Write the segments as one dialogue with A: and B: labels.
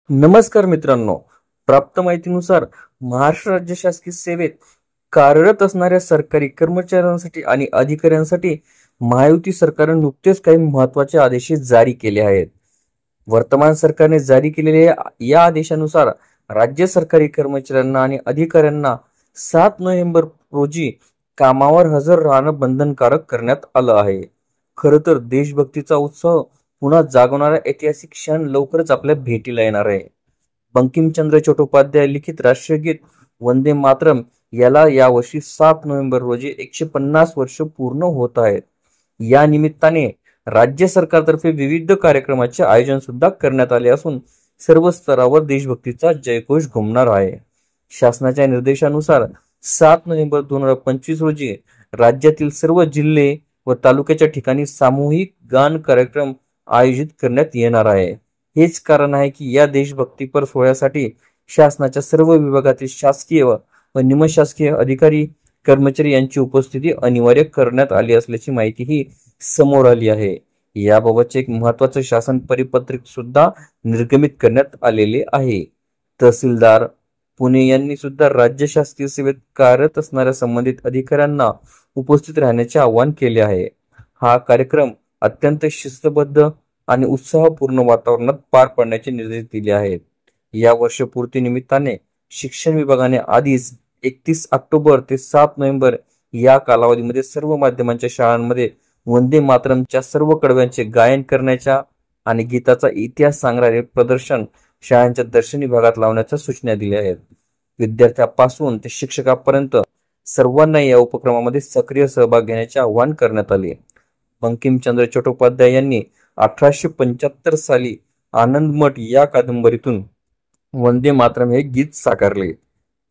A: नमस्कार मित्रांनो, प्राप्त माहितीनुसार महाराष्ट्र राज्य शासकीय सेवेत कार्यरत असणाऱ्या सरकारी कर्मचाऱ्यांसाठी आणि अधिकाऱ्यांसाठी महायुती सरकारने नुकतेच काही महत्त्वाचे आदेश जारी केले आहेत। वर्तमान सरकारने जारी केलेल्या या आदेशानुसार राज्य सरकारी कर्मचाऱ्यांना आणि अधिकाऱ्यांना 7 नोव्हेंबर रोजी कामावर हजर राहणं बंधनकारक करण्यात आलं आहे। खरं तर देशभक्तीचा उत्सव पुन्हा जागवणारा ऐतिहासिक क्षण लवकरच आपल्या भेटीला येणार आहे। बंकिमचंद्र चट्टोपाध्याय लिखित राष्ट्रीय गीत वंदे मातरम याला यावर्षी 7 नोव्हेंबर रोजी 150 वर्ष पूर्ण होत आहेत। या निमित्ताने राज्य सरकारतर्फे विविध कार्यक्रमाचे आयोजन सुद्धा करण्यात आले असून सर्व स्तरावर देशभक्तीचा जयघोष घुमणार आहे। शासनाच्या निर्देशानुसार 7 नोव्हेंबर 2025 रोजी राज्यातील सर्व जिल्हे व तालुक्याच्या ठिकाणी सामूहिक गान कार्यक्रम आयोजित करण्यात येणार आहे। हेच कारण आहे की या देशभक्तीपर सोहळ्यासाठी शासनाच्या सर्व विभागातील शासकीय व निमशासकीय अधिकारी कर्मचारी यांची उपस्थिती अनिवार्य करण्यात आली असल्याची माहिती ही समोर आली आहे। याबाबतचे एक महत्त्वाचे शासन परिपत्रक सुद्धा निर्गमित करण्यात आलेले आहे। तहसीलदार पुणे यांनी सुद्धा राज्य शासकीय सेवेत कार्यरत असणाऱ्या संबंधित अधिकाऱ्यांना उपस्थित राहण्याचे आवाहन केले आहे। हा कार्यक्रम अत्यंत शिस्तबद्ध आणि उत्साहपूर्ण वातावरणात पार पाडण्याचे निर्देश दिले आहेत। या वर्षपूर्ती निमित्ताने शिक्षण विभागाने आधीच 31 ऑक्टोबर ते 7 नोव्हेंबर या कालावधीमध्ये सर्व माध्यमांच्या शाळांमध्ये वंदे मातरमच्या सर्व कडव्यांचे गायन करण्याच्या आणि गीताचा इतिहास सांगणारे प्रदर्शन शाळांच्या दर्शनी भागात लावण्याच्या सूचना दिल्या आहेत। विद्यार्थ्यांपासून ते शिक्षकांपर्यंत सर्वांना या उपक्रमामध्ये सक्रिय सहभाग घेण्याचे आवाहन करण्यात आले। बंकिमचंद्र चट्टोपाध्याय यांनी 1875 साली आनंदमठ या कादंबरीतून वंदे मातरम हे गीत साकारले।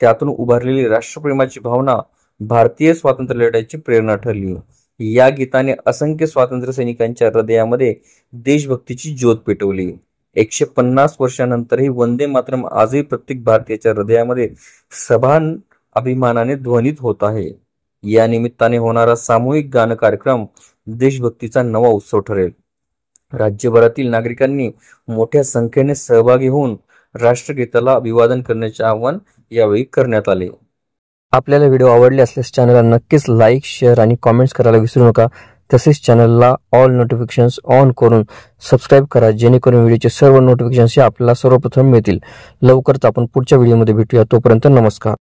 A: त्यातून उभारलेली राष्ट्रप्रेमाची भावना भारतीय स्वातंत्र्य लढ्याची प्रेरणा ठरली। या गीताने असंख्य स्वातंत्र्य सैनिकांच्या हृदयामध्ये देशभक्तीची ज्योत पेटवली। 150 वर्षांनंतरही वंदे मातरम आजही प्रत्येक भारतीयाच्या हृदयामध्ये सभान अभिमानाने ध्वनित होत आहे। या निमित्ताने होणारा सामूहिक गान कार्यक्रम देशभक्तीचा नवा उत्सव ठरेल। राज्यभरातील नागरिकांनी मोठ्या संख्येने सहभागी होऊन राष्ट्रगीताला अभिवादन करण्याचे आवाहन यावेळी करण्यात आले। आपल्याला व्हिडिओ आवडले असल्यास चॅनलला नक्कीच लाईक, शेअर आणि कमेंट्स करायला विसरू नका। तसेच चॅनलला ऑल नोटिफिकेशन्स ऑन करून सबस्क्राईब करा, जेणेकरून व्हिडिओचे सर्व नोटिफिकेशन्स आपल्याला सर्वप्रथम मिळतील। लवकरच आपण पुढच्या व्हिडिओमध्ये भेटूया। तोपर्यंत नमस्कार।